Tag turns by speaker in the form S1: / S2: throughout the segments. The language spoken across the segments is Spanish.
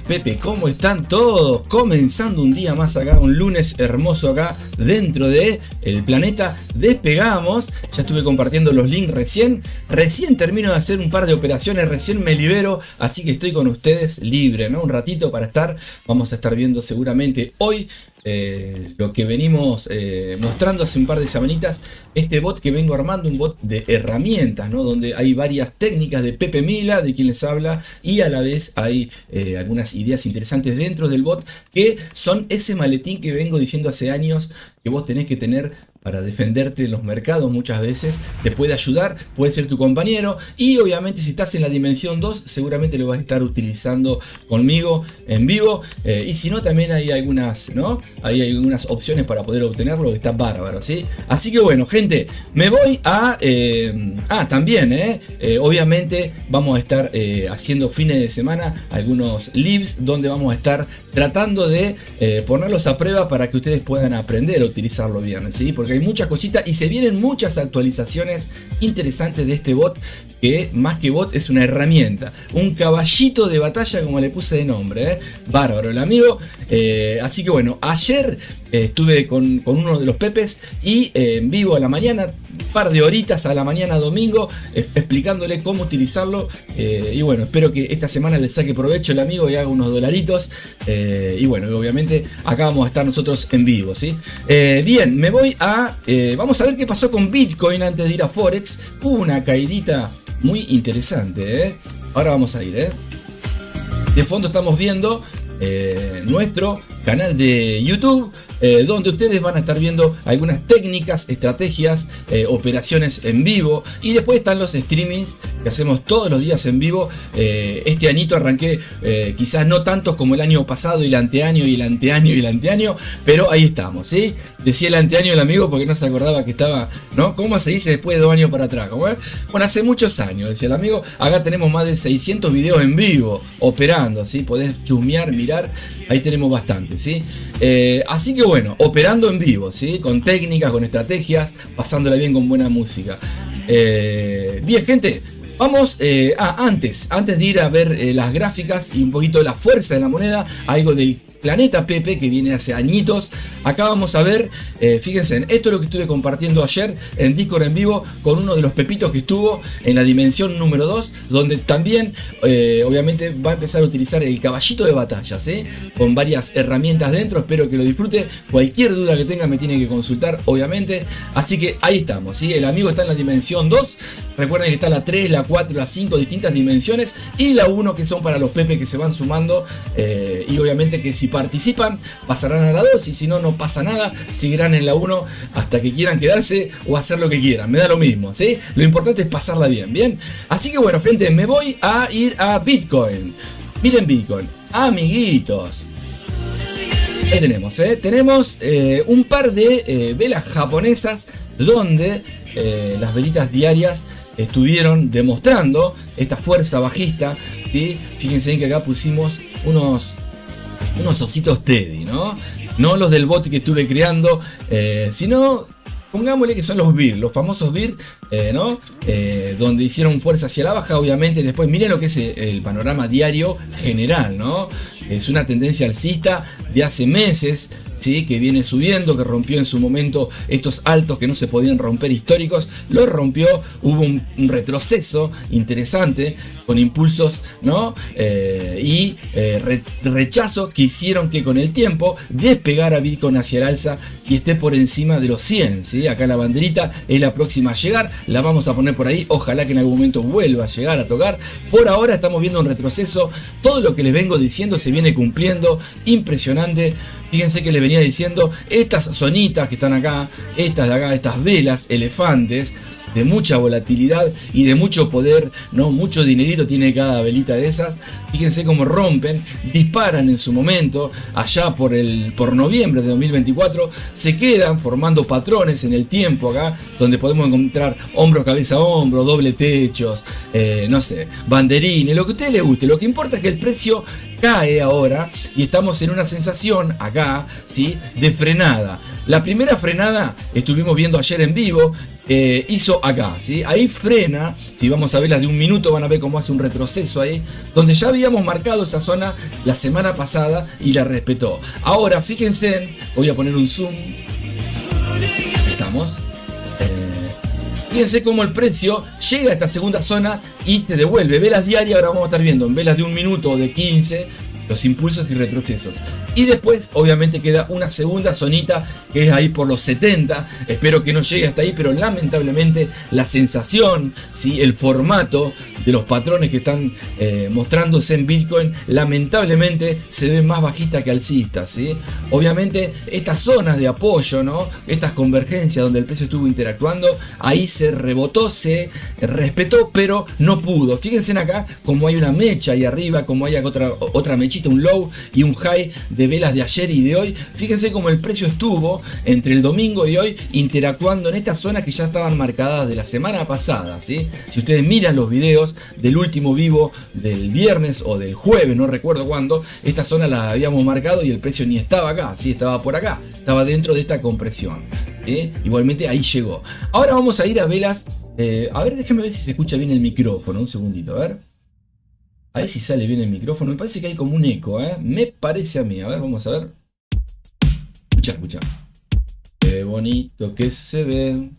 S1: Pepe, ¿cómo están todos? Comenzando un día más acá, un lunes hermoso acá dentro de el planeta Despegamos. Ya estuve compartiendo los links recién termino de hacer un par de operaciones, recién me libero, así que estoy con ustedes libre, ¿no? Un ratito para estar, vamos a estar viendo seguramente hoy lo que venimos mostrando hace un par de semanitas, este bot que vengo armando, un bot de herramientas, ¿no? Donde hay varias técnicas de Pepe Mila, de quien les habla, y a la vez hay algunas ideas interesantes dentro del bot, que son ese maletín que vengo diciendo hace años que vos tenés que tener para defenderte en los mercados. Muchas veces te puede ayudar, puede ser tu compañero, y obviamente si estás en la dimensión 2 seguramente lo vas a estar utilizando conmigo en vivo, y si no también hay algunas, ¿no? Hay algunas opciones para poder obtenerlo, que está bárbaro, ¿sí? Así que bueno, gente, me voy a también obviamente vamos a estar haciendo fines de semana algunos lives donde vamos a estar tratando de ponerlos a prueba para que ustedes puedan aprender a utilizarlo bien, ¿sí? Porque hay muchas cositas y se vienen muchas actualizaciones interesantes de este bot, que más que bot es una herramienta, un caballito de batalla, como le puse de nombre, bárbaro el amigo. Así que bueno, ayer estuve con uno de los Pepes y en vivo a la mañana par de horitas a la mañana domingo explicándole cómo utilizarlo. Y bueno, espero que esta semana le saque provecho el amigo y haga unos dolaritos. Y bueno, obviamente acá vamos a estar nosotros en vivo, ¿sí? Bien, me voy a... vamos a ver qué pasó con Bitcoin antes de ir a Forex. Hubo una caidita muy interesante, ¿eh? Ahora vamos a ir, ¿eh? De fondo estamos viendo nuestro canal de YouTube, donde ustedes van a estar viendo algunas técnicas, estrategias, operaciones en vivo, y después están los streamings que hacemos todos los días en vivo. Este añito arranqué quizás no tantos como el año pasado y el anteaño y el anteaño y el anteaño, pero ahí estamos, ¿sí? Decía el anteaño el amigo porque no se acordaba que estaba, ¿no? ¿Cómo se dice después de 2 años para atrás? ¿Cómo es? Bueno, hace muchos años, decía el amigo. Acá tenemos más de 600 videos en vivo operando, ¿sí? Podés chusmear, mirar, ahí tenemos bastante, ¿sí? Así que bueno, operando en vivo, ¿sí? Con técnicas, con estrategias, pasándola bien con buena música. Bien, gente, vamos, antes de ir a ver las gráficas y un poquito de la fuerza de la moneda, algo del Planeta Pepe que viene hace añitos. Acá vamos a ver, fíjense, esto es lo que estuve compartiendo ayer en Discord en vivo con uno de los pepitos que estuvo en la dimensión número 2, donde también obviamente va a empezar a utilizar el caballito de batalla, ¿sí? Con varias herramientas dentro. Espero que lo disfrute. Cualquier duda que tenga me tiene que consultar, obviamente. Así que ahí estamos, ¿sí? El amigo está en la dimensión 2. Recuerden que está la 3, la 4, la 5, distintas dimensiones, y la 1 que son para los pepes que se van sumando, y obviamente que si participan pasarán a la 2, y si no, no pasa nada, seguirán en la 1 hasta que quieran quedarse o hacer lo que quieran, me da lo mismo, ¿sí? Lo importante es pasarla bien, ¿bien? Así que bueno, gente, me voy a ir a Bitcoin. Miren Bitcoin, amiguitos. Ahí tenemos, tenemos un par de velas japonesas donde las velitas diarias estuvieron demostrando esta fuerza bajista, ¿sí? Fíjense que acá pusimos unos ositos Teddy, ¿no? No los del bot que estuve creando, sino pongámosle que son los BIR, los famosos BIR, ¿no? Donde hicieron fuerza hacia la baja, obviamente. Después miren lo que es el panorama diario general, ¿no? Es una tendencia alcista de hace meses, ¿sí? Que viene subiendo, que rompió en su momento estos altos que no se podían romper históricos, los rompió, hubo un retroceso interesante con impulsos, ¿no? Rechazos que hicieron que con el tiempo despegara Bitcoin hacia el alza y esté por encima de los 100, ¿sí? Acá la banderita es la próxima a llegar, la vamos a poner por ahí, ojalá que en algún momento vuelva a llegar a tocar. Por ahora estamos viendo un retroceso, todo lo que les vengo diciendo se viene cumpliendo, impresionante. Fíjense que les venía diciendo, estas zonitas que están acá, estas de acá, estas velas, elefantes, de mucha volatilidad y de mucho poder, ¿no? Mucho dinerito tiene cada velita de esas. Fíjense cómo rompen, disparan en su momento, allá por noviembre de 2024, se quedan formando patrones en el tiempo acá, donde podemos encontrar hombro, cabeza, hombro, doble techos, no sé, banderines, lo que a usted le guste. Lo que importa es que el precio cae ahora y estamos en una sensación acá, ¿sí? De frenada. La primera frenada estuvimos viendo ayer en vivo, hizo acá, ¿sí? Ahí frena. Si vamos a ver las de 1 minuto van a ver cómo hace un retroceso ahí, donde ya habíamos marcado esa zona la semana pasada y la respetó. Ahora fíjense, voy a poner un zoom. Ahí estamos. Fíjense cómo el precio llega a esta segunda zona y se devuelve. Velas diarias, ahora vamos a estar viendo en velas de 1 minuto o de 15 los impulsos y retrocesos. Y después obviamente queda una segunda zonita que es ahí por los 70. Espero que no llegue hasta ahí, pero lamentablemente la sensación, ¿sí? El formato de los patrones que están mostrándose en Bitcoin lamentablemente se ven más bajistas que alcistas, ¿sí? Obviamente estas zonas de apoyo, ¿no? Estas convergencias donde el precio estuvo interactuando, ahí se rebotó, se respetó, pero no pudo. Fíjense acá como hay una mecha ahí arriba, como hay otra mechita, un low y un high de velas de ayer y de hoy. Fíjense como el precio estuvo entre el domingo y hoy interactuando en estas zonas que ya estaban marcadas de la semana pasada, ¿sí? Si ustedes miran los videos del último vivo del viernes o del jueves, no recuerdo cuándo, esta zona la habíamos marcado y el precio ni estaba acá, ¿sí? Estaba por acá, estaba dentro de esta compresión, ¿sí? Igualmente ahí llegó. Ahora vamos a ir a velas, a ver, déjenme ver si se escucha bien el micrófono, un segundito, a ver. A ver si sale bien el micrófono. Me parece que hay como un eco, ¿eh? Me parece a mí. A ver, vamos a ver. Escucha. Qué bonito que se ve.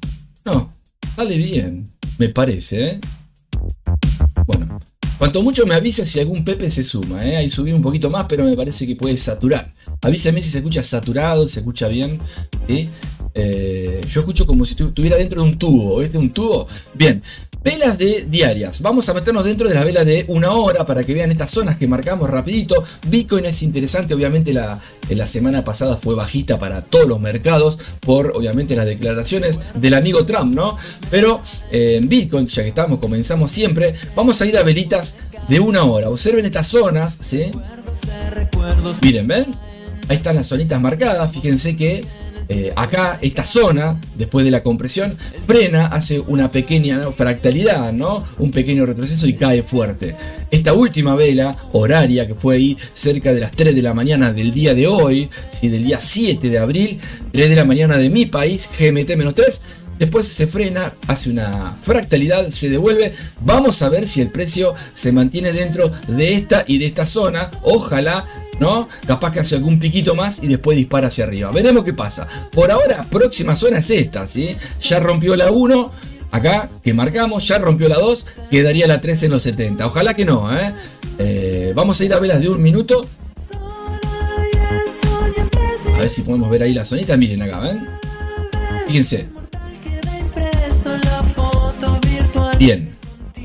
S1: No, Sale bien, me parece, ¿eh? Bueno, cuanto mucho me avisa si algún Pepe se suma, ¿eh? Ahí subí un poquito más, pero me parece que puede saturar. Avísame si se escucha saturado, se escucha bien, ¿sí? Yo escucho como si estuviera dentro de un tubo, ¿viste? Un tubo. Bien. Velas de diarias. Vamos a meternos dentro de las velas de 1 hora para que vean estas zonas que marcamos rapidito. Bitcoin es interesante, obviamente la semana pasada fue bajista para todos los mercados por obviamente las declaraciones del amigo Trump, ¿no? Pero en Bitcoin, ya que comenzamos siempre, vamos a ir a velitas de 1 hora. Observen estas zonas, ¿sí? Miren, ¿ven? Ahí están las zonitas marcadas. Fíjense que acá esta zona, después de la compresión, frena, hace una pequeña fractalidad, ¿no? Un pequeño retroceso y cae fuerte. Esta última vela horaria que fue ahí cerca de las 3 de la mañana del día de hoy, ¿sí? Del día 7 de abril, 3 de la mañana de mi país, GMT-3. Después se frena, hace una fractalidad, se devuelve. Vamos a ver si el precio se mantiene dentro de esta y de esta zona. Ojalá, ¿no? Capaz que hace algún piquito más y después dispara hacia arriba. Veremos qué pasa. Por ahora, próxima zona es esta, ¿sí? Ya rompió la 1. Acá, que marcamos, ya rompió la 2. Quedaría la 3 en los 70. Ojalá que no, ¿eh? Vamos a ir a velas de 1 minuto. A ver si podemos ver ahí la zonita. Miren acá, ¿ven? Fíjense. Bien,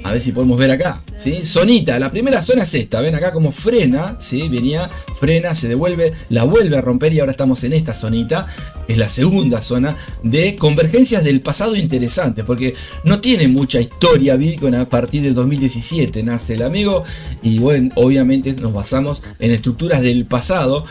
S1: a ver si podemos ver acá, ¿sí? Zonita, la primera zona es esta, ven acá como frena, ¿sí? Venía, frena, se devuelve, la vuelve a romper y ahora estamos en esta zonita. Es la segunda zona de convergencias del pasado interesantes, porque no tiene mucha historia Bitcoin. A partir del 2017 nace el amigo y bueno, obviamente nos basamos en estructuras del pasado.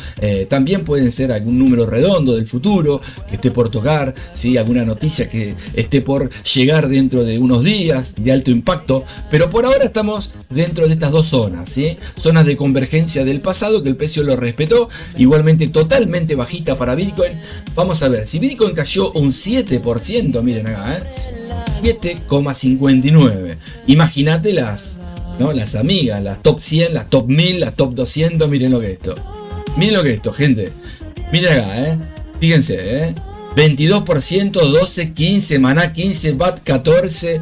S1: También pueden ser algún número redondo del futuro que esté por tocar, ¿sí? Alguna noticia que esté por llegar dentro de unos días de alto impacto, pero por ahora estamos dentro de estas dos zonas, ¿sí? Zonas de convergencia del pasado que el precio lo respetó, igualmente totalmente bajista para Bitcoin. Vamos a ver, si Bitcoin cayó un 7%, miren acá, 7,59. Imagínate las amigas, las top 100, las top 1000, las top 200, miren lo que es esto. Miren lo que es esto, gente. Miren acá, fíjense, 22%, 12, 15, Maná 15, BAT 14,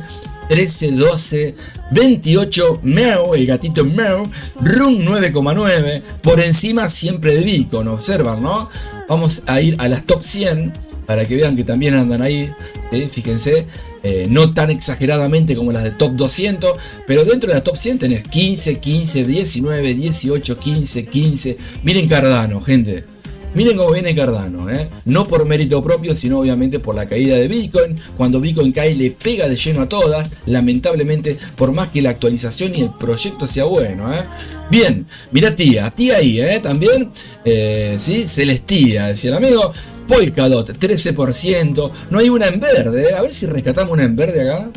S1: 13, 12, 28, Meow, el gatito Meow, Run 9,9, por encima siempre de Bitcoin, observan, ¿no? Vamos a ir a las top 100 para que vean que también andan ahí, fíjense, no tan exageradamente como las de top 200, pero dentro de la top 100 tenés 15, 15, 19, 18, 15, 15, miren Cardano, gente. Miren cómo viene Cardano, no por mérito propio, sino obviamente por la caída de Bitcoin. Cuando Bitcoin cae le pega de lleno a todas, lamentablemente, por más que la actualización y el proyecto sea bueno. Bien, mira tía ahí, también, ¿sí? Celestía, decía el amigo. Polkadot, 13%, no hay una en verde, a ver si rescatamos una en verde acá.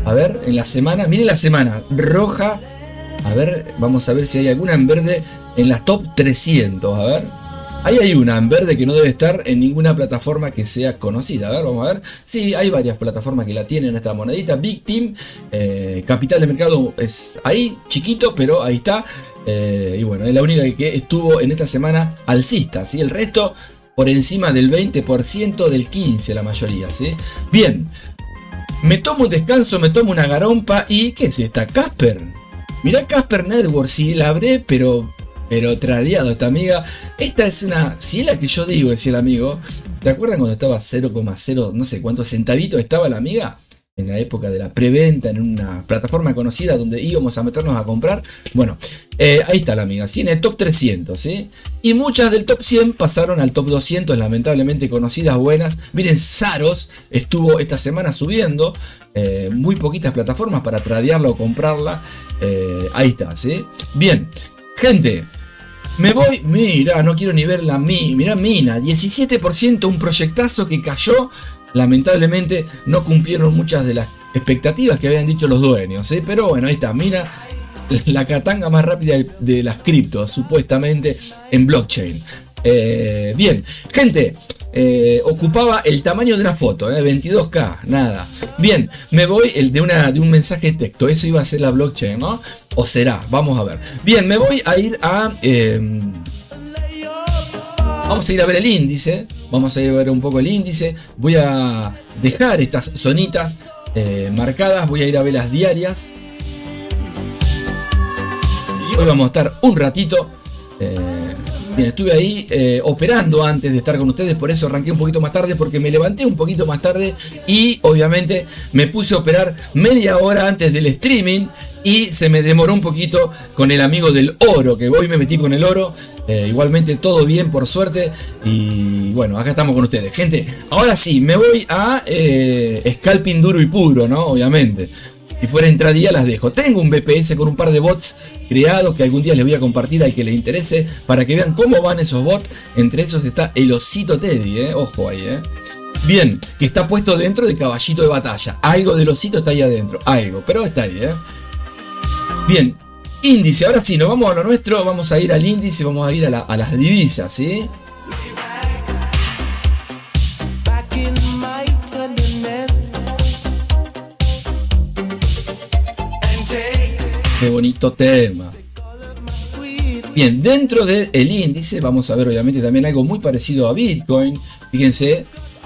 S1: A ver, en la semana, miren la semana, roja. A ver, vamos a ver si hay alguna en verde en las top 300, a ver. Ahí hay una en verde que no debe estar en ninguna plataforma que sea conocida. A ver, vamos a ver. Sí, hay varias plataformas que la tienen esta monedita. Big Team, capital de mercado es ahí, chiquito, pero ahí está. Y bueno, es la única que estuvo en esta semana alcista, ¿sí? El resto por encima del 20%, del 15% la mayoría, ¿sí? Bien, me tomo un descanso, me tomo una garompa y ¿qué es esta? Casper. Mirá Casper Network, sí, la habré, pero tradeado esta amiga. Esta es una, si es la que yo digo, decía el amigo. ¿Te acuerdan cuando estaba 0,0 no sé cuántos centavitos estaba la amiga? En la época de la preventa, en una plataforma conocida donde íbamos a meternos a comprar. Bueno, ahí está la amiga, ¿sí? En el top 300, ¿sí? Y muchas del top 100 pasaron al top 200, lamentablemente conocidas, buenas. Miren, Saros estuvo esta semana subiendo. Muy poquitas plataformas para tradearla o comprarla. Ahí está, ¿sí? Bien, gente. Me voy, mira, no quiero ni ver la mira Mina, 17%, un proyectazo que cayó. Lamentablemente no cumplieron muchas de las expectativas que habían dicho los dueños, pero bueno, ahí está, Mina, la catanga más rápida de las criptos, supuestamente en blockchain. Bien, gente, ocupaba el tamaño de una foto, 22K, nada. Bien, me voy de un mensaje de texto, eso iba a ser la blockchain, ¿no? O será, vamos a ver. Bien, me voy a ir a... vamos a ir a ver el índice. Vamos a ir a ver un poco el índice. Voy a dejar estas zonitas marcadas. Voy a ir a velas diarias. Hoy vamos a estar un ratito. Bien, estuve ahí operando antes de estar con ustedes, por eso arranqué un poquito más tarde, porque me levanté un poquito más tarde y obviamente me puse a operar media hora antes del streaming y se me demoró un poquito con el amigo del oro, que hoy me metí con el oro. Igualmente todo bien, por suerte, y bueno, acá estamos con ustedes, gente. Ahora sí, me voy a scalping duro y puro, ¿no? Obviamente. Si fuera entradía las dejo. Tengo un BPS con un par de bots creados que algún día les voy a compartir al que le interese, para que vean cómo van esos bots. Entre esos está el osito Teddy, ojo ahí, Bien, que está puesto dentro de caballito de batalla. Algo del osito está ahí adentro, algo, pero está ahí, Bien, índice, ahora sí, nos vamos a lo nuestro, vamos a ir al índice, vamos a ir a las divisas, ¿sí? Qué bonito tema. Bien, dentro del índice vamos a ver obviamente también algo muy parecido a Bitcoin. Fíjense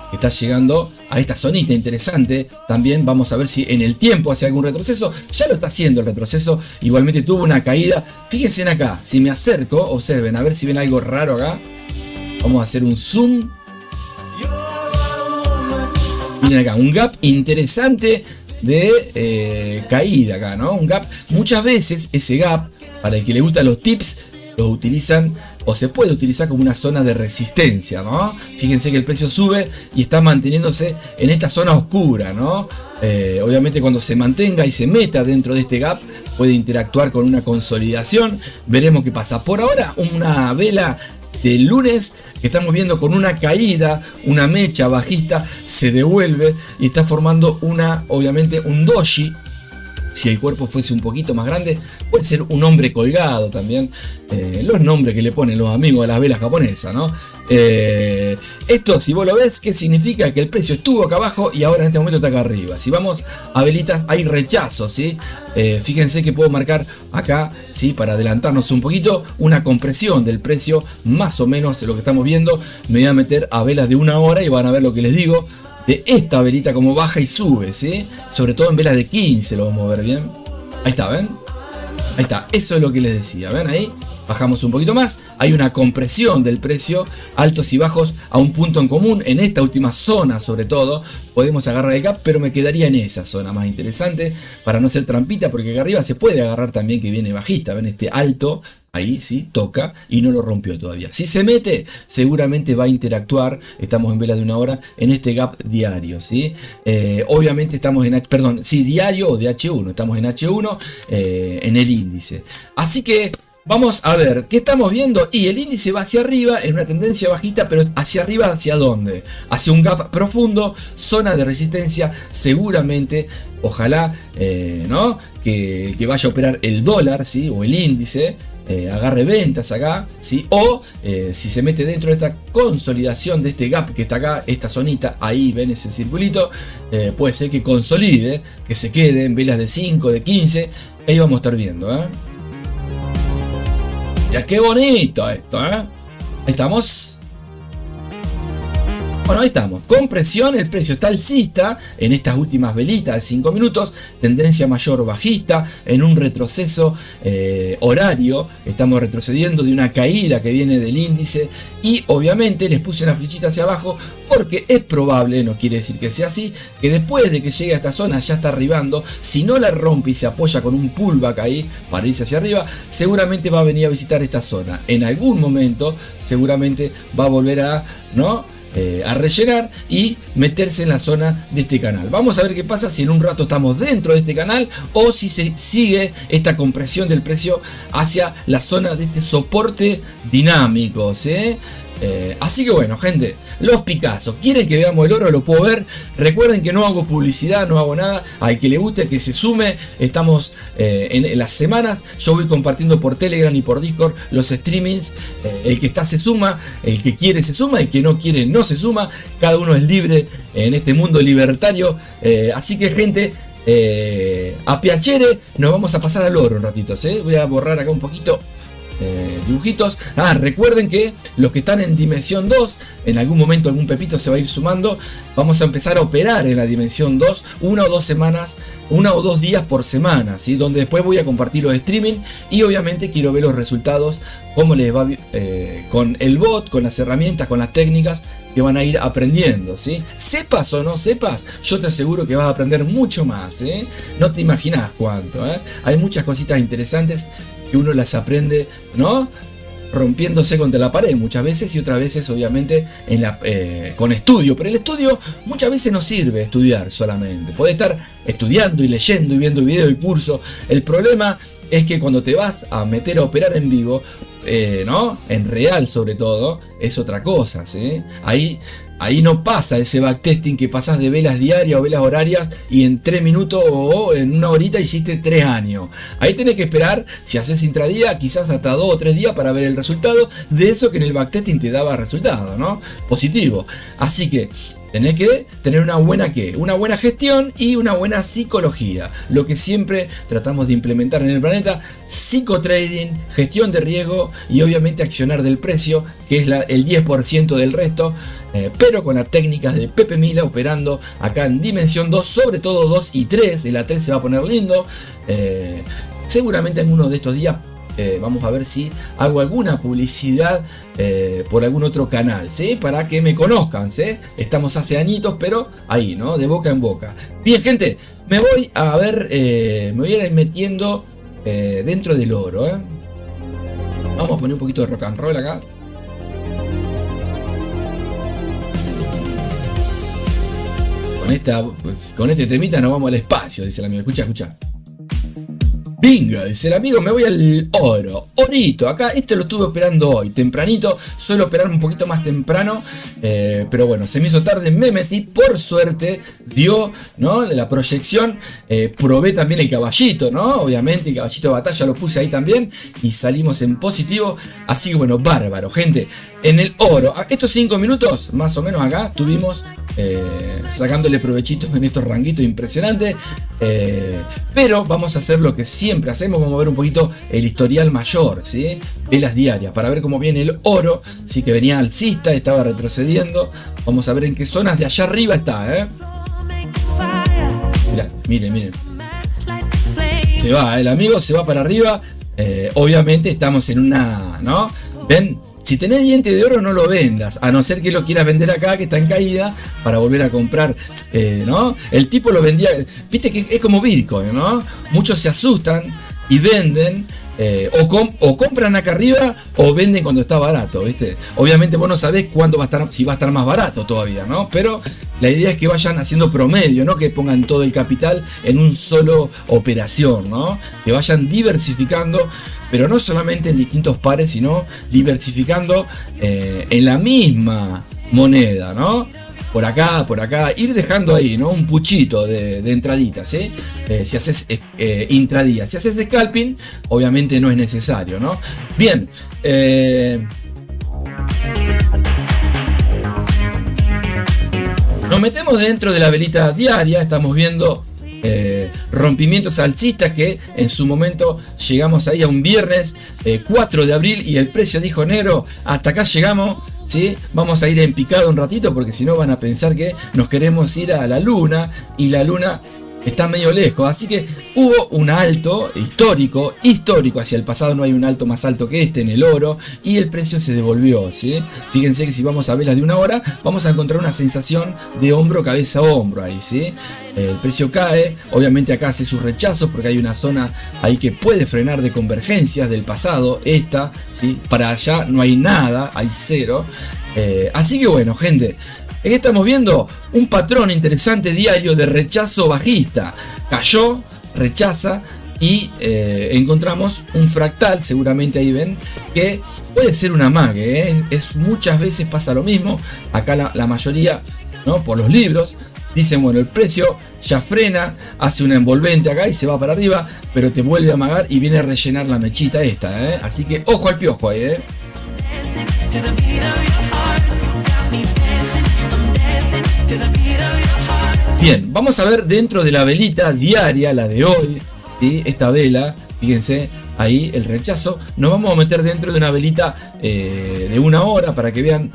S1: que está llegando a esta zonita interesante. También vamos a ver si en el tiempo hace algún retroceso. Ya lo está haciendo el retroceso. Igualmente tuvo una caída. Fíjense en acá, si me acerco, observen, a ver si ven algo raro acá. Vamos a hacer un zoom. Miren acá, un gap interesante de caída acá, ¿no? Un gap. Muchas veces ese gap, para el que le gustan los tips, lo utilizan o se puede utilizar como una zona de resistencia, ¿no? Fíjense que el precio sube y está manteniéndose en esta zona oscura, ¿no? Obviamente cuando se mantenga y se meta dentro de este gap puede interactuar con una consolidación. Veremos qué pasa. Por ahora una vela del lunes que estamos viendo con una caída, una mecha bajista, se devuelve y está formando obviamente un doji. Si el cuerpo fuese un poquito más grande, puede ser un hombre colgado también. Los nombres que le ponen los amigos a las velas japonesas, ¿no? Esto, si vos lo ves, ¿qué significa? Que el precio estuvo acá abajo y ahora en este momento está acá arriba. Si vamos a velitas, hay rechazo, ¿sí? Fíjense que puedo marcar acá, ¿sí? Para adelantarnos un poquito, una compresión del precio, más o menos lo que estamos viendo. Me voy a meter a velas de 1 hora y van a ver lo que les digo. De esta velita como baja y sube, ¿sí? Sobre todo en velas de 15 lo vamos a ver bien. Ahí está, ¿ven? Ahí está, eso es lo que les decía, ¿ven ahí? Bajamos un poquito más, hay una compresión del precio, altos y bajos a un punto en común. En esta última zona sobre todo podemos agarrar el gap, pero me quedaría en esa zona más interesante para no hacer trampita, porque acá arriba se puede agarrar también que viene bajista. Ven este alto, ahí sí, toca y no lo rompió todavía. Si se mete, seguramente va a interactuar, estamos en vela de 1 hora, en este gap diario, ¿sí? Obviamente estamos en, perdón, sí, diario o de H1, estamos en H1 en el índice. Así que vamos a ver, ¿qué estamos viendo? Y el índice va hacia arriba en una tendencia bajista, pero hacia arriba, ¿hacia dónde? Hacia un gap profundo, zona de resistencia, seguramente, ojalá, ¿no? Que vaya a operar el dólar, ¿sí? O el índice, agarre ventas acá, ¿sí? O si se mete dentro de esta consolidación de este gap que está acá, esta zonita, ahí ven ese circulito, puede ser que consolide, que se quede en velas de 5, de 15, ahí vamos a estar viendo, Ya, qué bonito esto, Ahí estamos. Bueno, ahí estamos. Compresión, el precio está alcista en estas últimas velitas de 5 minutos. Tendencia mayor bajista en un retroceso horario. Estamos retrocediendo de una caída que viene del índice. Y obviamente les puse una flechita hacia abajo porque es probable, no quiere decir que sea así, que después de que llegue a esta zona ya está arribando. Si no la rompe y se apoya con un pullback ahí para irse hacia arriba, seguramente va a venir a visitar esta zona. En algún momento seguramente va a volver a, ¿no? A rellenar y meterse en la zona de este canal. Vamos a ver qué pasa si en un rato estamos dentro de este canal o si se sigue esta compresión del precio hacia la zona de este soporte dinámico, ¿sí? Así que bueno, gente, los Picasso, quieren que veamos el oro, lo puedo ver. Recuerden que no hago publicidad, no hago nada. Al que le guste, que se sume. Estamos en las semanas. Yo voy compartiendo por Telegram y por Discord los streamings. El que está se suma, el que quiere se suma, el que no quiere no se suma. Cada uno es libre en este mundo libertario. Así que, gente, a piacere, nos vamos a pasar al oro un ratito, ¿sí? Voy a borrar acá un poquito. dibujitos. Recuerden que los que están en dimensión 2, en algún momento algún pepito se va a ir sumando. Vamos a empezar a operar en la dimensión 2 1 o 2 días por semana, ¿sí? Donde después voy a compartir los streaming y obviamente quiero ver los resultados, cómo les va con el bot, con las herramientas, con las técnicas que van a ir aprendiendo, ¿sí? Sepas o no sepas, yo te aseguro que vas a aprender mucho más, ¿eh? No te imaginas cuánto, ¿eh? Hay muchas cositas interesantes que uno las aprende, ¿no? Rompiéndose contra la pared muchas veces y otras veces obviamente con estudio, pero el estudio muchas veces no sirve estudiar solamente, podés estar estudiando y leyendo y viendo videos y cursos. El problema es que cuando te vas a meter a operar en vivo, ¿no? En real sobre todo, es otra cosa, ¿sí? Ahí no pasa ese backtesting que pasás de velas diarias o velas horarias y en 3 minutos o en una horita hiciste 3 años. Ahí tenés que esperar, si haces intradía, quizás hasta 2 o 3 días para ver el resultado de eso que en el backtesting te daba resultado, ¿no? Positivo. Así que tenés que tener una buena gestión y una buena psicología. Lo que siempre tratamos de implementar en el planeta: psicotrading, gestión de riesgo y obviamente accionar del precio, que es el 10% del resto. Pero con las técnicas de Pepe Mila operando acá en dimensión 2, sobre todo 2 y 3. En la 3 se va a poner lindo. Seguramente alguno de estos días vamos a ver si hago alguna publicidad por algún otro canal, ¿sí? Para que me conozcan, ¿sí? Estamos hace añitos, pero ahí, ¿no? De boca en boca. Bien, gente, me voy a ver, me voy a ir metiendo dentro del oro, ¿eh? Vamos a poner un poquito de rock and roll acá. Con este temita nos vamos al espacio, dice el amigo. Escucha. Bingo, dice el amigo, me voy al oro. Orito, acá este lo estuve operando hoy, tempranito. Suelo operar un poquito más temprano, pero bueno, se me hizo tarde, me metí, por suerte dio, ¿no? La proyección. Probé también el caballito, ¿no? Obviamente el caballito de batalla lo puse ahí también y salimos en positivo. Así que bueno, bárbaro, gente. En el oro, estos 5 minutos más o menos acá estuvimos sacándole provechitos en estos ranguitos impresionantes. Pero vamos a hacer lo que siempre hacemos, vamos a ver un poquito el historial mayor, ¿sí? Velas diarias, para ver cómo viene el oro. Sí, que venía alcista, estaba retrocediendo. Vamos a ver en qué zonas de allá arriba está, ¿eh? Mirá, miren. Se va, el amigo se va para arriba. Obviamente estamos en una, ¿no? ¿Ven? Si tenés diente de oro no lo vendas, a no ser que lo quieras vender acá, que está en caída, para volver a comprar, ¿no? El tipo lo vendía, viste que es como Bitcoin, ¿no? Muchos se asustan y venden, o compran acá arriba o venden cuando está barato, ¿viste? Obviamente vos no sabés cuándo va a estar, si va a estar más barato todavía, ¿no? Pero la idea es que vayan haciendo promedio, no que pongan todo el capital en un solo operación, ¿no? Que vayan diversificando, pero no solamente en distintos pares, sino diversificando en la misma moneda, ¿no? Por acá, ir dejando ahí, ¿no? Un puchito de entraditas, ¿sí? Si haces intradía, si haces scalping, obviamente no es necesario, ¿no? Bien, nos metemos dentro de la velita diaria, estamos viendo rompimientos alcistas que en su momento llegamos ahí a un viernes 4 de abril y el precio dijo: negro, hasta acá llegamos, ¿sí? Vamos a ir en picado un ratito porque si no van a pensar que nos queremos ir a la luna y la luna está medio lejos, así que hubo un alto histórico hacia el pasado. No hay un alto más alto que este en el oro y el precio se devolvió, ¿sí? Fíjense que si vamos a velas de una hora vamos a encontrar una sensación de hombro, cabeza, hombro ahí, ¿sí? El precio cae, obviamente acá hace sus rechazos porque hay una zona ahí que puede frenar de convergencias del pasado, esta, ¿sí? Para allá no hay nada, hay cero. Así que bueno, gente, aquí estamos viendo un patrón interesante diario de rechazo bajista. Cayó, rechaza y encontramos un fractal, seguramente ahí ven, que puede ser una mague, ¿eh? Muchas veces pasa lo mismo. Acá la mayoría, ¿no? Por los libros dicen, bueno, el precio ya frena, hace una envolvente acá y se va para arriba, pero te vuelve a amagar y viene a rellenar la mechita esta, ¿eh? Así que ojo al piojo ahí, ¿eh? Bien, vamos a ver dentro de la velita diaria, la de hoy, ¿sí? Esta vela, fíjense, ahí el rechazo. Nos vamos a meter dentro de una velita de 1 hora para que vean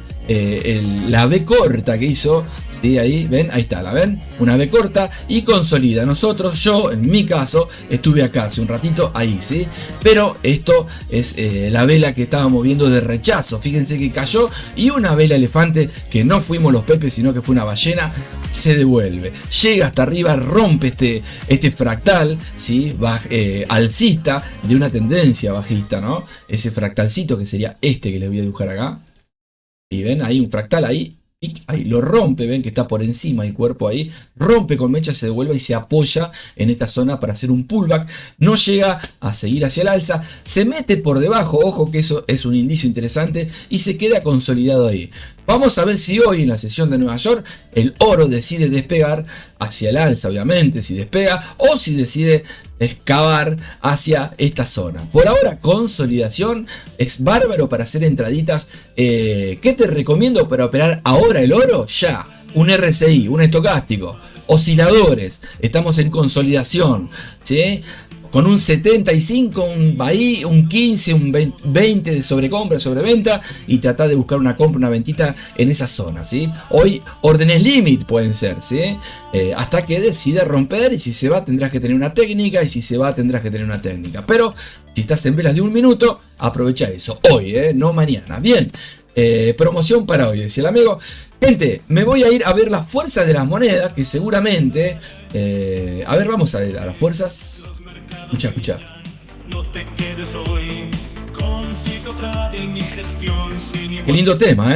S1: la B corta que hizo, ¿sí? Ahí ven, ahí está, la ven, una B corta y consolida. Yo en mi caso estuve acá hace un ratito ahí, ¿sí? Pero esto es la vela que estábamos viendo de rechazo. Fíjense que cayó y una vela elefante, que no fuimos los Pepes sino que fue una ballena, se devuelve, llega hasta arriba, rompe este fractal, ¿sí? Alcista de una tendencia bajista, ¿no? Ese fractalcito que sería este que les voy a dibujar acá. Y ven, ahí un fractal, ahí lo rompe, ven que está por encima el cuerpo ahí, rompe con mecha, se devuelve y se apoya en esta zona para hacer un pullback, no llega a seguir hacia el alza, se mete por debajo, ojo que eso es un indicio interesante, y se queda consolidado ahí. Vamos a ver si hoy en la sesión de Nueva York el oro decide despegar hacia el alza, obviamente, si despega, o si decide excavar hacia esta zona. Por ahora, consolidación, es bárbaro para hacer entraditas. ¿Qué te recomiendo para operar ahora el oro? Ya, un RSI, un estocástico, osciladores, estamos en consolidación, ¿sí? Con un 75, un 15, un 20 de sobrecompra, sobreventa, y tratar de buscar una compra, una ventita en esa zona, ¿sí? Hoy órdenes limit pueden ser, ¿sí? Hasta que decida romper, y si se va tendrás que tener una técnica, y si se va tendrás que tener una técnica. Pero si estás en velas de 1 minuto, aprovecha eso, hoy, no mañana. Bien, promoción para hoy, decía el amigo. Gente, me voy a ir a ver las fuerzas de las monedas, que seguramente... a ver, vamos a ver a las fuerzas... Escucha. No te quedes hoy, qué lindo tema,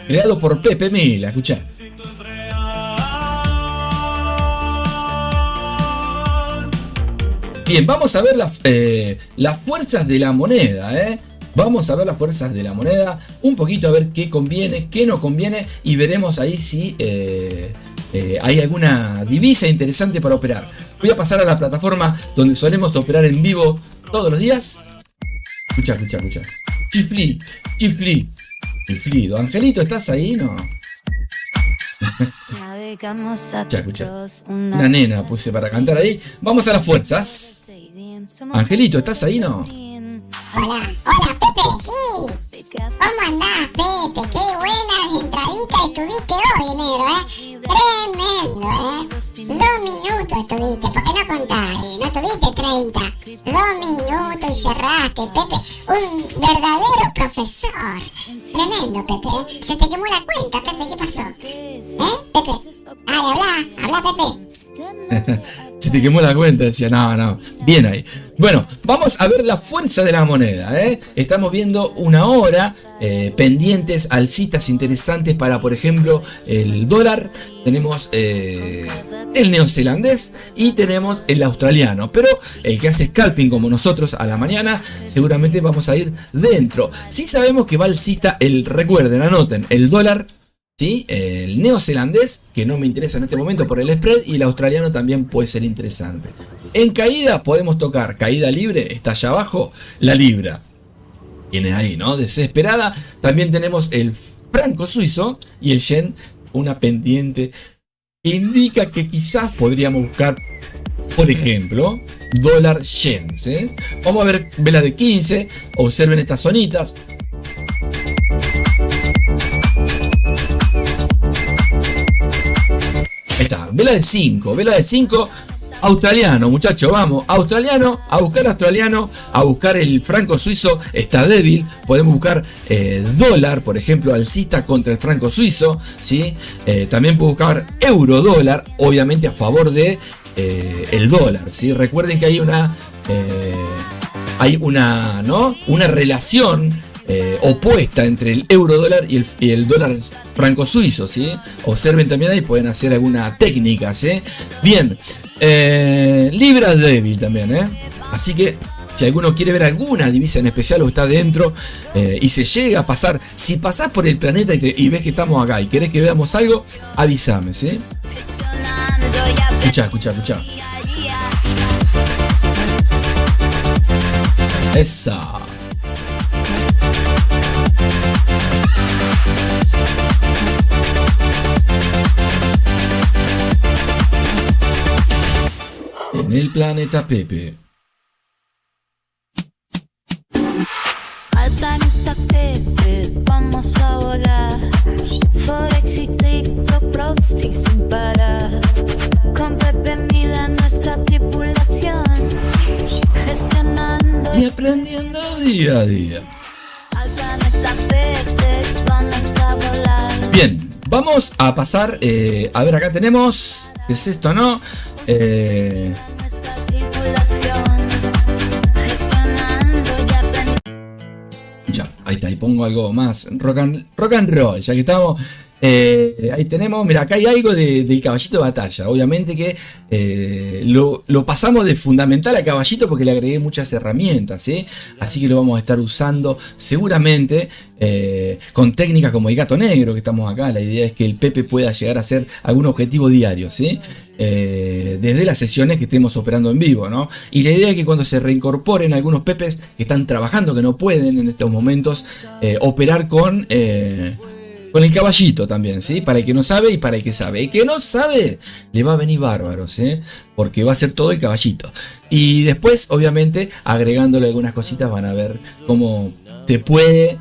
S1: creado por Pepe Mila, escucha. Bien, vamos a ver las fuerzas de la moneda, Vamos a ver las fuerzas de la moneda, un poquito a ver qué conviene, qué no conviene, y veremos ahí si hay alguna divisa interesante para operar. Voy a pasar a la plataforma donde solemos operar en vivo todos los días. Escucha. Chifli. Angelito, ¿estás ahí? No. Escucha. Una nena puse para cantar ahí. Vamos a las fuerzas. Angelito, ¿estás ahí? No.
S2: Hola, Pepe, sí. ¿Cómo andás, Pepe? Qué buena entradita estuviste hoy, negro, Tremendo, 2 minutos estuviste, ¿por qué no contás? No estuviste 30. 2 minutos y cerraste, Pepe. Un verdadero profesor. Tremendo, Pepe. Se te quemó la cuenta, Pepe, ¿qué pasó? Pepe. Habla, Pepe.
S1: Se te quemó la cuenta, decía, no, bien ahí. Bueno, vamos a ver la fuerza de la moneda, Estamos viendo 1 hora, pendientes alcistas interesantes para, por ejemplo, el dólar. Tenemos el neozelandés y tenemos el australiano. Pero el que hace scalping como nosotros a la mañana, seguramente vamos a ir dentro. Sí sabemos que va alcista, recuerden, anoten, el dólar, ¿sí? El neozelandés, que no me interesa en este momento por el spread, y el australiano también puede ser interesante. En caída podemos tocar caída libre, está allá abajo, la libra. Viene ahí, ¿no? Desesperada. También tenemos el franco suizo y el yen, una pendiente que indica que quizás podríamos buscar, por ejemplo, dólar yen, ¿sí? Vamos a ver velas de 15, observen estas zonitas. Ahí está, vela de 5, australiano, muchachos, vamos, australiano, a buscar el franco suizo, está débil, podemos buscar dólar, por ejemplo, alcista contra el franco suizo, ¿sí? También podemos buscar euro dólar, obviamente a favor de el dólar, ¿sí? Recuerden que hay una relación opuesta entre el euro dólar y el dólar franco suizo, ¿sí? Observen también ahí, pueden hacer alguna técnica, ¿sí? Bien, libra débil también, así que si alguno quiere ver alguna divisa en especial o está dentro y se llega a pasar, si pasás por el planeta y ves que estamos acá y querés que veamos algo, avísame, ¿sí? Escucha. Esa. En el planeta Pepe.
S3: está Pepe, vamos a volar. Forex y cripto, profit sin parar. Con Pepe Mila nuestra tripulación, gestionando
S1: y aprendiendo día a día.
S3: al planeta Pepe, vamos a volar.
S1: Bien, vamos a pasar, a ver, acá tenemos, ¿qué es esto, no?
S3: Nuestra tripulación, gestionando y aprendiendo.
S1: Ya, ahí está, y pongo algo más rock and roll, ya que estamos. Ahí tenemos, mira, acá hay algo del caballito de batalla. Obviamente que lo pasamos de fundamental a caballito porque le agregué muchas herramientas, ¿sí? Así que lo vamos a estar usando seguramente con técnicas como el gato negro que estamos acá. La idea es que el Pepe pueda llegar a hacer algún objetivo diario, ¿sí? Desde las sesiones que estemos operando en vivo, ¿no? Y la idea es que cuando se reincorporen algunos Pepes que están trabajando, que no pueden en estos momentos operar con el caballito también, ¿sí? Para el que no sabe y para el que sabe. El que no sabe le va a venir bárbaro, ¿sí? Porque va a ser todo el caballito. Y después, obviamente, agregándole algunas cositas van a ver cómo se puede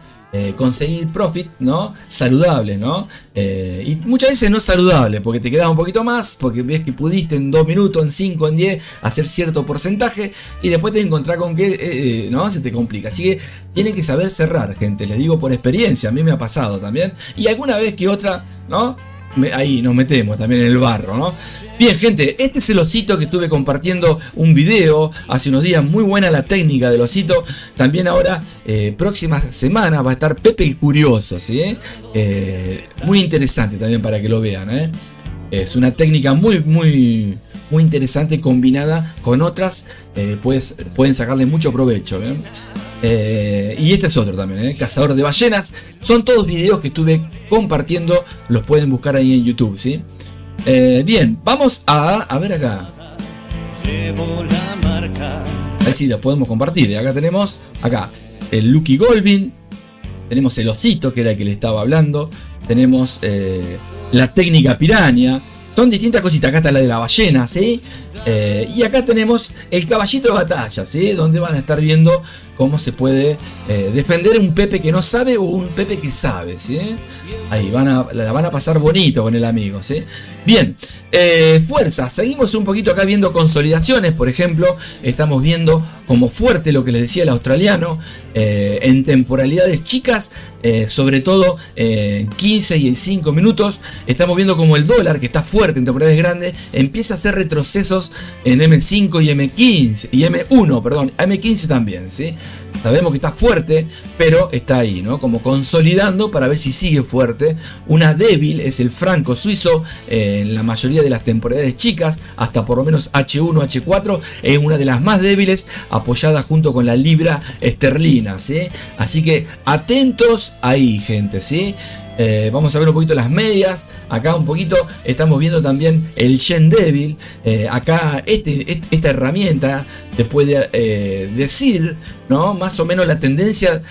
S1: conseguir profit, ¿no? Saludable, ¿no? Y muchas veces no saludable, porque te quedas un poquito más, porque ves que pudiste en 2 minutos, en 5, en 10, hacer cierto porcentaje, y después te encontrás con que, ¿no? Se te complica. Así que tienen que saber cerrar, gente, les digo por experiencia, a mí me ha pasado también, y alguna vez que otra, ¿no? Ahí nos metemos también en el barro, ¿no? Bien, gente, este es el osito que estuve compartiendo un video hace unos días. Muy buena la técnica del osito. También ahora, próxima semana, va a estar Pepe el Curioso, ¿sí? Muy interesante también para que lo vean, ¿eh? Es una técnica muy interesante combinada con otras. Pues pueden sacarle mucho provecho, ¿bien? Y este es otro también, Cazador de ballenas. Son todos videos que estuve compartiendo. Los pueden buscar ahí en YouTube, ¿sí? Bien, vamos a ver acá. A ver si los podemos compartir. Acá tenemos el Lucky Golvin. Tenemos el osito, que era el que le estaba hablando. Tenemos la técnica piraña. Son distintas cositas. Acá está la de la ballena, ¿sí? Y acá tenemos el caballito de batalla, ¿sí? Donde van a estar viendo cómo se puede defender un Pepe que no sabe o un Pepe que sabe, ¿sí? Ahí la van a pasar bonito con el amigo, ¿sí? Bien, fuerza. Seguimos un poquito acá viendo consolidaciones. Por ejemplo, estamos viendo como fuerte lo que les decía el australiano en temporalidades chicas, sobre todo en 15 y en 5 minutos. Estamos viendo como el dólar, que está fuerte en temporalidades grandes, empieza a hacer retrocesos en M5 y M15 y M1, perdón, M15 también, ¿sí? Sabemos que está fuerte, pero está ahí, ¿no? Como consolidando para ver si sigue fuerte. Una débil es el franco suizo en la mayoría de las temporalidades chicas, hasta por lo menos H1, H4, es una de las más débiles, apoyada junto con la libra esterlina, ¿sí? Así que atentos ahí, gente, ¿sí? Vamos a ver un poquito las medias. Acá un poquito estamos viendo también el yen débil. Acá esta herramienta te puede decir, ¿no? Más o menos la tendencia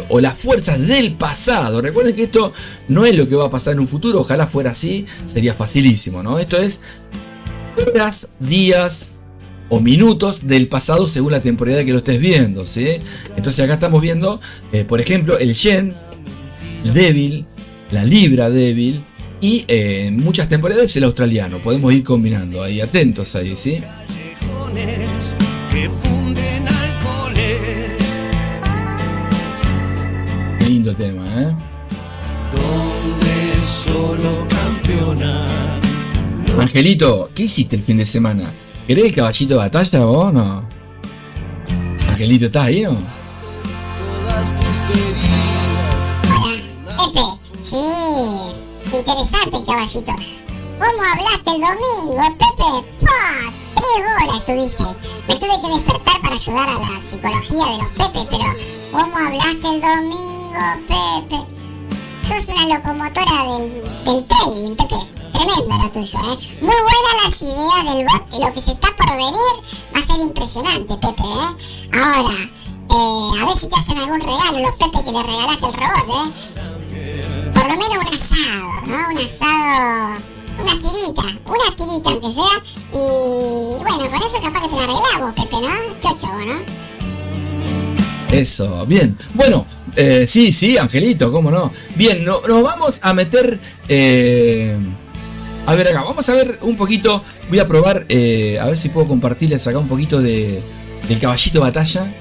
S1: o las fuerzas del pasado. Recuerden que esto no es lo que va a pasar en un futuro. Ojalá fuera así, sería facilísimo, ¿no? Esto es horas, días o minutos del pasado según la temporalidad que lo estés viendo, ¿sí? Entonces acá estamos viendo, por ejemplo, el yen débil, la libra débil y en muchas temporadas el australiano. Podemos ir combinando ahí, atentos ahí, ¿sí? Qué lindo tema, ¿eh? Donde solo campeona. Angelito, ¿qué hiciste el fin de semana? ¿Querés el caballito de batalla o no? Angelito, ¿estás ahí, no?
S2: Hola, Pepe. Sí, interesante el caballito. ¿Cómo hablaste el domingo, Pepe? ¡Pah! 3 horas estuviste. Me tuve que despertar para ayudar a la psicología de los Pepe, pero ¿cómo hablaste el domingo, Pepe? Sos una locomotora del trading, Pepe. Tremendo lo tuyo, ¿eh? Muy buenas las ideas del bot y lo que se está por venir va a ser impresionante, Pepe, ¿eh? Ahora, a ver si te hacen algún regalo los Pepe que le regalaste el robot, ¿eh? Por lo menos un asado, ¿no? Un asado, una tirita aunque sea. Y bueno, con eso capaz que te la arreglamos, Pepe, ¿no? Chocho, ¿no?
S1: Eso, bien. Bueno, sí, Angelito, cómo no. Bien, nos vamos a meter... a ver acá, vamos a ver un poquito. Voy a probar, a ver si puedo compartirles acá un poquito del caballito de batalla.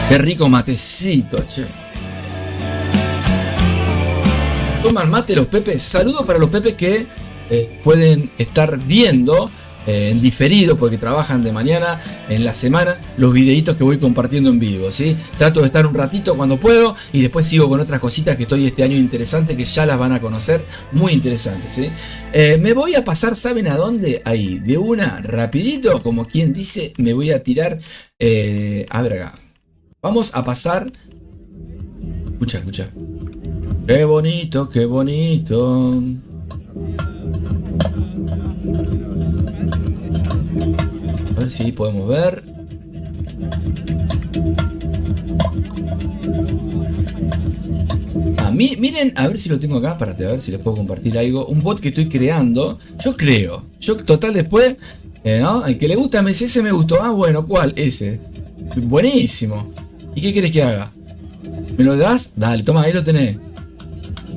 S1: Qué rico matecito, che. Toman mate los pepes. Saludos para los pepes que pueden estar viendo en diferido, porque trabajan de mañana en la semana, los videitos que voy compartiendo en vivo, ¿sí? Trato de estar un ratito cuando puedo y después sigo con otras cositas que estoy este año interesantes, que ya las van a conocer, muy interesantes, ¿sí? Me voy a pasar, ¿saben a dónde? Ahí, de una, rapidito, como quien dice, me voy a tirar, a ver acá, vamos a pasar, escucha, qué bonito, qué bonito. A ver si podemos ver. Miren, a ver si lo tengo acá. Espérate, a ver si les puedo compartir algo. Un bot que estoy creando. Yo total después, ¿no? El que le gusta me dice, ese me gustó. Ah, bueno, ¿cuál? Ese. Buenísimo. ¿Y qué querés que haga? ¿Me lo das? Dale, toma, ahí lo tenés.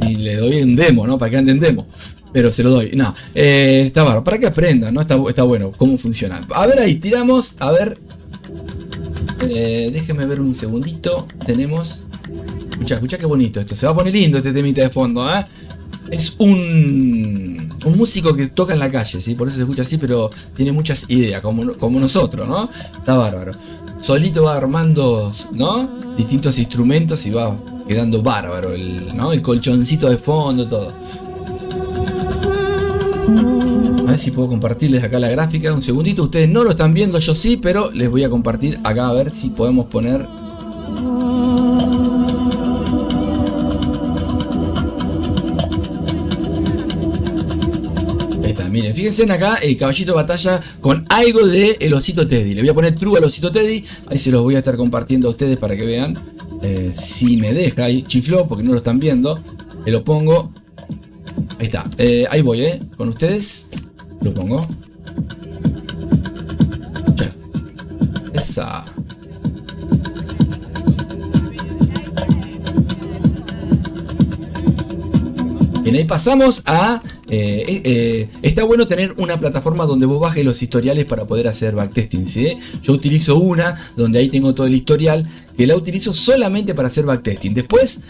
S1: Y le doy un demo, ¿no? Para que anden demo. Pero se lo doy. No, está bárbaro. Para que aprendan, ¿no? Está bueno cómo funciona. A ver, ahí tiramos. A ver. Déjenme ver un segundito. Tenemos. Escucha qué bonito esto. Se va a poner lindo este temita de fondo, ¿eh? Es un músico que toca en la calle, ¿sí? Por eso se escucha así, pero tiene muchas ideas, como nosotros, ¿no? Está bárbaro. Solito va armando, ¿no? Distintos instrumentos y va quedando bárbaro, ¿no? El colchoncito de fondo, todo. A ver si puedo compartirles acá la gráfica. Un segundito, ustedes no lo están viendo, yo sí, pero les voy a compartir acá a ver si podemos poner. Ahí está, miren, fíjense en acá el caballito de batalla con algo de el osito Teddy. Le voy a poner true al osito Teddy. Ahí se los voy a estar compartiendo a ustedes para que vean. Si me deja, ahí chifló porque no lo están viendo. Le lo pongo. Ahí está, ahí voy, con ustedes. Lo pongo. Ya. Esa. Bien, ahí pasamos a... está bueno tener una plataforma donde vos bajes los historiales para poder hacer backtesting, ¿sí? Yo utilizo una donde ahí tengo todo el historial, que la utilizo solamente para hacer backtesting. Después...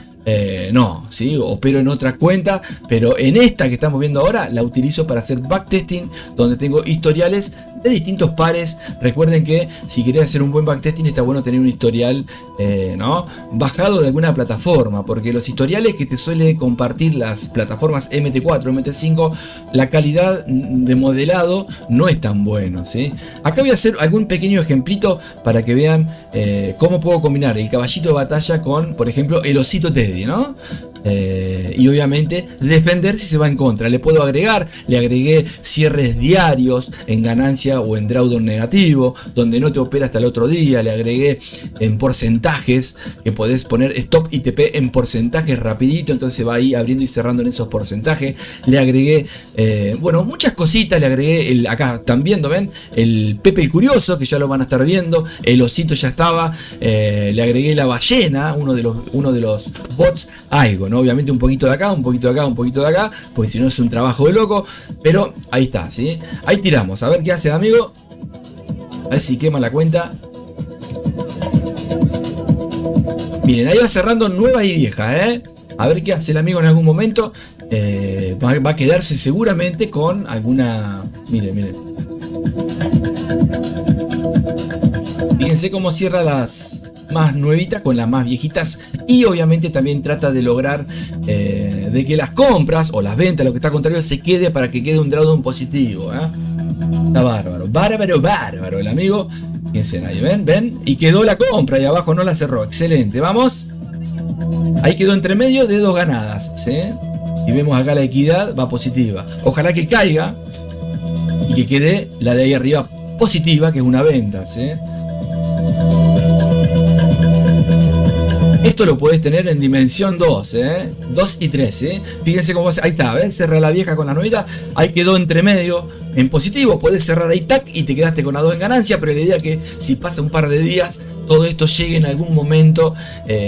S1: no, ¿sí? Opero en otra cuenta, pero en esta que estamos viendo ahora la utilizo para hacer backtesting, donde tengo historiales de distintos pares. Recuerden que si querés hacer un buen backtesting está bueno tener un historial ¿no? bajado de alguna plataforma, porque los historiales que te suele compartir las plataformas MT4, MT5, la calidad de modelado no es tan bueno, ¿sí? Acá voy a hacer algún pequeño ejemplito para que vean cómo puedo combinar el caballito de batalla con, por ejemplo, el osito Teddy, ¿no? Y obviamente defender si se va en contra. Le puedo agregar, le agregué cierres diarios en ganancia o en drawdown negativo, donde no te opera hasta el otro día. Le agregué en porcentajes, que podés poner stop ITP en porcentajes rapidito, entonces va ahí abriendo y cerrando en esos porcentajes. Le agregué, bueno, muchas cositas. Le agregué, acá están viendo, ven, el Pepe el Curioso, que ya lo van a estar viendo. El osito ya estaba. Le agregué la ballena, uno de los bots, algo, ¿no? Obviamente un poquito de acá, un poquito de acá, un poquito de acá, porque si no es un trabajo de loco, pero ahí está, ¿sí? Ahí tiramos, a ver qué hace el amigo, a ver si quema la cuenta. Miren, ahí va cerrando nuevas y viejas, a ver qué hace el amigo en algún momento. Va a quedarse seguramente con alguna... Miren. Fíjense cómo cierra las más nuevitas con las más viejitas, y obviamente también trata de lograr de que las compras o las ventas, lo que está contrario, se quede para que quede un drawdown positivo, Está bárbaro el amigo. Fíjense ahí, ven, y quedó la compra y abajo no la cerró, excelente, vamos. Ahí quedó entre medio de dos ganadas, ¿sí? Y vemos acá la equidad va positiva. Ojalá que caiga y que quede la de ahí arriba positiva, que es una venta, ¿sí? Esto lo podés tener en dimensión 2, 2 y 3, Fíjense cómo ahí está, ¿ves? Cerra la vieja con la nuevita, ahí quedó entre medio en positivo, podés cerrar ahí, tac, y te quedaste con la 2 en ganancia, pero la idea es que si pasa un par de días, todo esto llegue en algún momento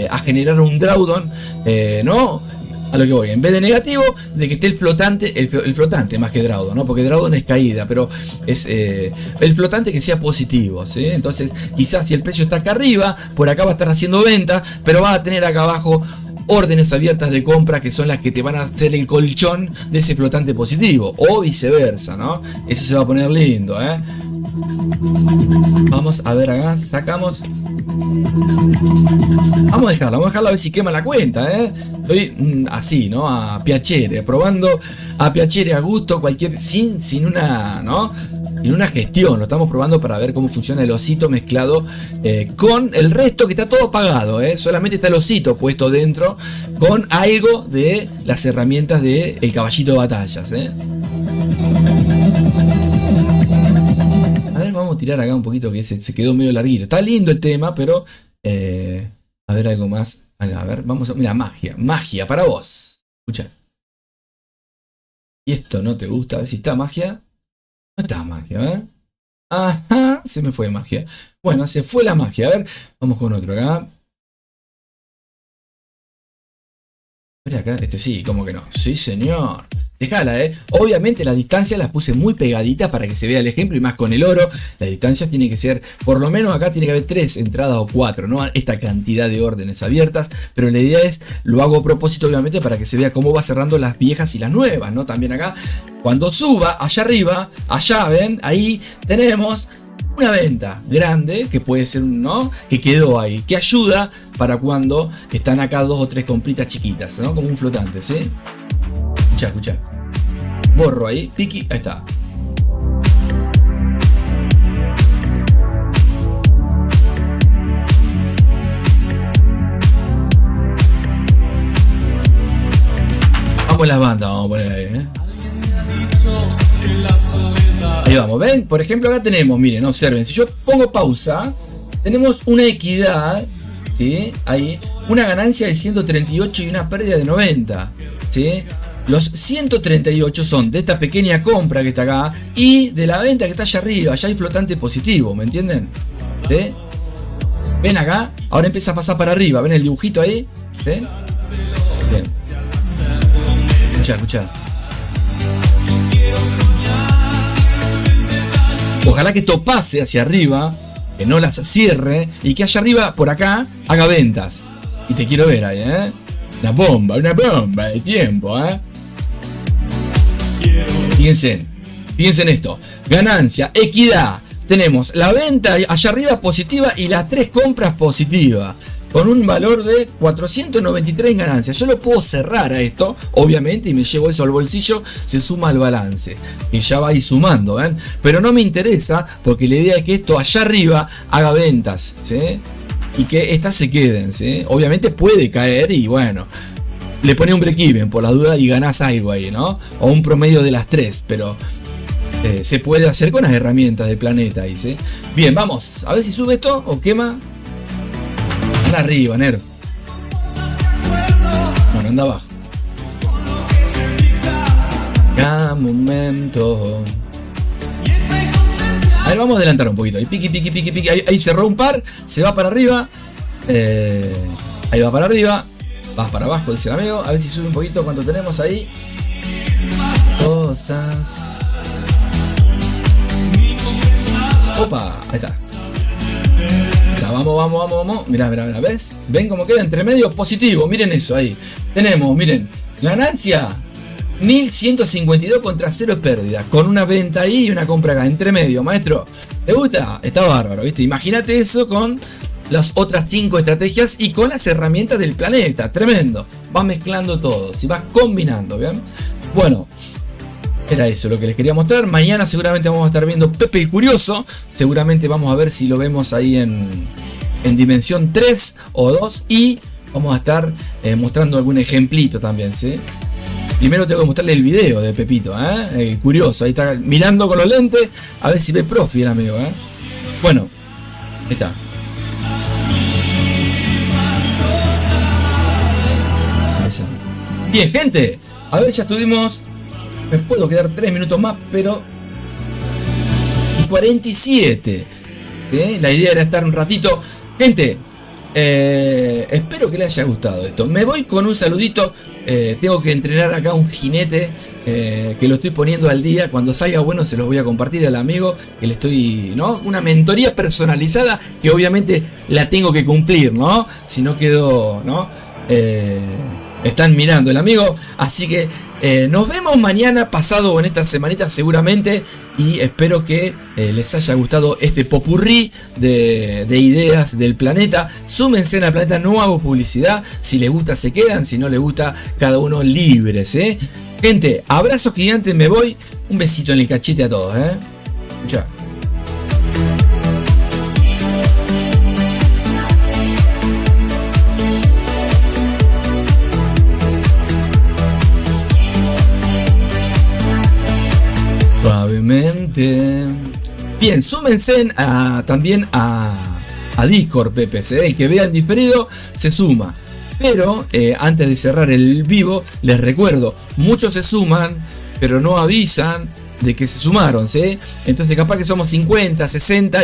S1: a generar un drawdown, ¿no? A lo que voy, en vez de negativo, de que esté el flotante más que drawdown, ¿no? Porque drawdown es caída, pero es el flotante que sea positivo, ¿sí? Entonces, quizás si el precio está acá arriba, por acá va a estar haciendo venta, pero va a tener acá abajo órdenes abiertas de compra que son las que te van a hacer el colchón de ese flotante positivo, o viceversa, ¿no? Eso se va a poner lindo, Vamos a ver acá, sacamos. Vamos a dejarla a ver si quema la cuenta, Estoy así, ¿no? A piacere, probando a piacere, a gusto, sin una, ¿no? En una gestión, lo estamos probando para ver cómo funciona el osito mezclado con el resto que está todo apagado, solamente está el osito puesto dentro con algo de las herramientas del caballito de batallas, A ver, vamos a tirar acá un poquito que se quedó medio larguito. Está lindo el tema, pero a ver algo más. A ver, vamos a... Mira, magia para vos. Escucha. ¿Y esto no te gusta? A ver si está magia. No está magia, Ajá, se me fue magia. Bueno, se fue la magia. A ver, vamos con otro acá. Mira acá, sí, como que no. Sí, señor. Dejala, Obviamente las distancias las puse muy pegaditas para que se vea el ejemplo, y más con el oro. Las distancias tienen que ser, por lo menos acá tiene que haber 3 entradas o 4, no esta cantidad de órdenes abiertas. Pero la idea es, lo hago a propósito obviamente para que se vea cómo va cerrando las viejas y las nuevas, ¿no? También acá, cuando suba, allá arriba, allá, ven, ahí tenemos una venta grande que puede ser, ¿no? Que quedó ahí, que ayuda para cuando están acá 2 o 3 compritas chiquitas, ¿no? Como un flotante, ¿sí? Escucha. Borro ahí, piqui, ahí está. Vamos las bandas, vamos a poner ahí, Ahí vamos, ¿ven? Por ejemplo, acá tenemos, miren, observen, si yo pongo pausa, tenemos una equidad, ¿sí? Ahí, una ganancia de 138 y una pérdida de 90, ¿sí? Los 138 son de esta pequeña compra que está acá y de la venta que está allá arriba. Allá hay flotante positivo, ¿me entienden? ¿Sí? ¿Ven acá? Ahora empieza a pasar para arriba. ¿Ven el dibujito ahí? ¿Sí? Bien. Escuchá. Ojalá que esto pase hacia arriba, que no las cierre y que allá arriba, por acá, haga ventas. Y te quiero ver ahí, Una bomba de tiempo, Piensen esto. Ganancia, equidad. Tenemos la venta allá arriba positiva y las 3 compras positivas. Con un valor de 493 en ganancia. Yo lo puedo cerrar a esto, obviamente, y me llevo eso al bolsillo. Se suma al balance. Que ya va a ir sumando, ¿ven? Pero no me interesa porque la idea es que esto allá arriba haga ventas, ¿sí? Y que estas se queden, ¿sí? Obviamente puede caer y bueno, le pone un break-even por la duda y ganás algo ahí, ¿no? O un promedio de las 3, pero se puede hacer con las herramientas del planeta ahí, ¿sí? Bien, vamos, a ver si sube esto o quema. Anda arriba, Nero. Bueno, anda abajo. Cada momento. A ver, vamos a adelantar un poquito. Ahí, piqui. Ahí cerró un par, se va para arriba. Ahí va para arriba. Vas para abajo, dice el amigo. A ver si sube un poquito cuánto tenemos ahí. Cosas. Opa, ahí está. Ya, vamos. Mirá, ¿ves? ¿Ven cómo queda entre medio? Positivo, miren eso ahí. Tenemos, miren, ganancia 1152 contra 0 pérdida. Con una venta ahí y una compra acá, entre medio, maestro. ¿Te gusta? Está bárbaro, ¿viste? Imagínate eso con las otras 5 estrategias y con las herramientas del planeta. Tremendo. Vas mezclando todo, si vas combinando, ¿bien? Bueno, era eso lo que les quería mostrar. Mañana seguramente vamos a estar viendo Pepe el Curioso. Seguramente vamos a ver si lo vemos ahí en dimensión 3 o 2. Y vamos a estar mostrando algún ejemplito también, ¿sí? Primero tengo que mostrarle el video de Pepito, el curioso. Ahí está mirando con los lentes. A ver si ve profi el amigo, Bueno, ahí está. Bien, gente, a ver, ya estuvimos. Me puedo quedar 3 minutos más, pero... Y 47. La idea era estar un ratito. Gente, espero que les haya gustado esto. Me voy con un saludito. Tengo que entrenar acá un jinete que lo estoy poniendo al día. Cuando salga bueno se los voy a compartir al amigo que le estoy, ¿no? Una mentoría personalizada que obviamente la tengo que cumplir, ¿no? Si no quedo, ¿no? Están mirando el amigo. Así que nos vemos mañana, pasado o en esta semanita seguramente. Y espero que les haya gustado este popurrí de ideas del planeta. Súmense al planeta, no hago publicidad. Si les gusta se quedan, si no les gusta cada uno libres, Gente, abrazos gigantes, me voy. Un besito en el cachete a todos, Chao. Suavemente. Bien, súmense también a Discord, Pepe. El que vea el diferido se suma. Pero antes de cerrar el vivo, les recuerdo, muchos se suman, pero no avisan de que se sumaron, ¿sí? Entonces capaz que somos 50, 60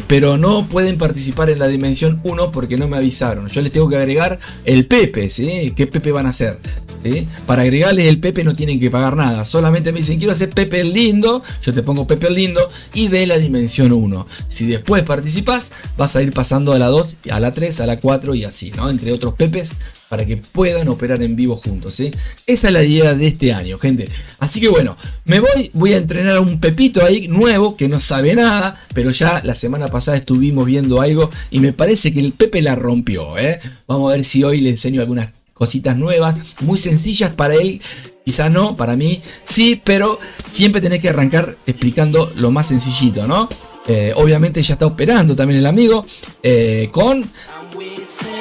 S1: pero no pueden participar en la dimensión 1 porque no me avisaron. Yo les tengo que agregar el Pepe, ¿sí? ¿Qué Pepe van a hacer? ¿Sí? Para agregarles el Pepe no tienen que pagar nada. Solamente me dicen, quiero hacer Pepe el lindo. Yo te pongo Pepe el lindo y ve la dimensión 1. Si después participás, vas a ir pasando a la 2, a la 3, a la 4 y así, ¿no? Entre otros Pepes, para que puedan operar en vivo juntos, ¿sí? Esa es la idea de este año, gente. Así que bueno, me voy a entrenar a un Pepito ahí nuevo que no sabe nada, pero ya la semana pasada estuvimos viendo algo y me parece que el Pepe la rompió, Vamos a ver si hoy le enseño algunas cositas nuevas, muy sencillas para él. Quizá no, para mí sí, pero siempre tenés que arrancar explicando lo más sencillito, ¿no? Obviamente ya está operando también el amigo con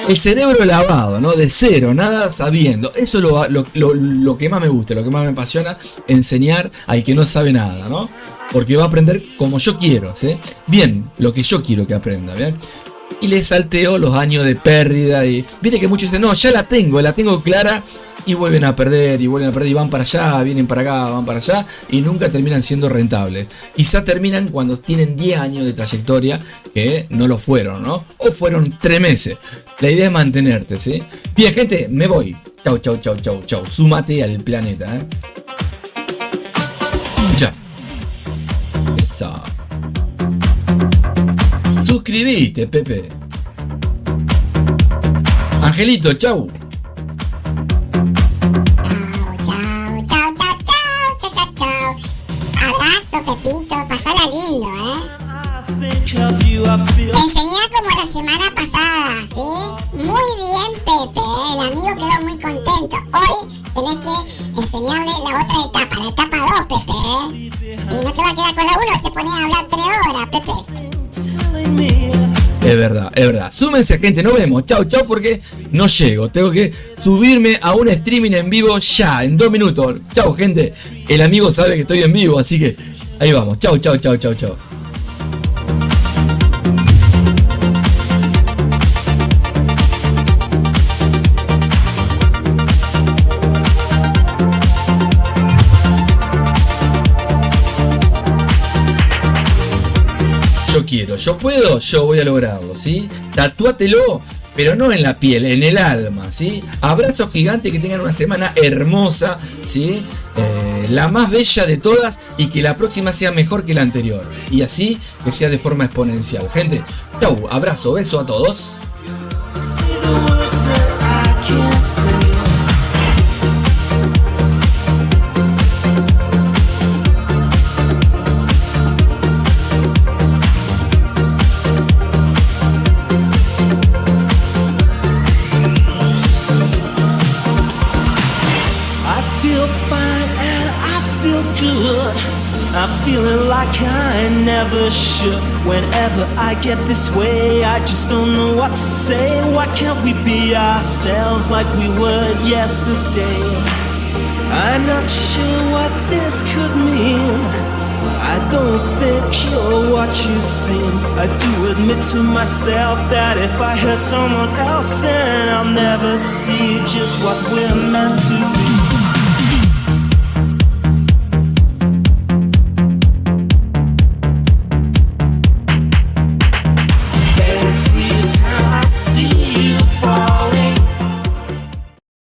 S1: el cerebro lavado, ¿no? De cero, nada sabiendo. Eso es lo que más me gusta, lo que más me apasiona, enseñar al que no sabe nada, ¿no? Porque va a aprender como yo quiero, ¿sí? Bien, lo que yo quiero que aprenda, ¿bien? Y le salteo los años de pérdida y... Viste que muchos dicen, no, ya la tengo clara. Y vuelven a perder, y van para allá, vienen para acá, van para allá. Y nunca terminan siendo rentables. Quizás terminan cuando tienen 10 años de trayectoria, que no lo fueron, ¿no? O fueron 3 meses. La idea es mantenerte, ¿sí? Bien, gente, me voy. Chau, chau, chau, chau, chau. Súmate al planeta, Ya. Esa. Suscribite, Pepe. Angelito, chau.
S2: Chau. Abrazo, Pepito. Pasala lindo, Enseñé como la semana pasada, ¿sí? Muy bien, Pepe, El amigo quedó muy contento. Hoy tenés que enseñarle la otra etapa, la etapa 2, Pepe, Y no te va a quedar con la 1, te pones a hablar 3 horas, Pepe.
S1: Es verdad. Súmense, gente, nos vemos. Chau, porque no llego. Tengo que subirme a un streaming en vivo ya, en 2 minutos. Chau, gente. El amigo sabe que estoy en vivo, así que ahí vamos. Chau. Yo puedo, yo voy a lograrlo, ¿sí? Tatúatelo, pero no en la piel, en el alma, ¿sí? Abrazos gigantes, que tengan una semana hermosa, ¿sí? La más bella de todas y que la próxima sea mejor que la anterior. Y así que sea de forma exponencial. Gente, chau, abrazo, beso a todos.
S4: I'm feeling like I never should. Whenever I get this way, I just don't know what to say. Why can't we be ourselves like we were yesterday? I'm not sure what this could mean. I don't think you're watch you sing. I do admit to myself that if I hurt someone else, then I'll never see just what we're meant to be.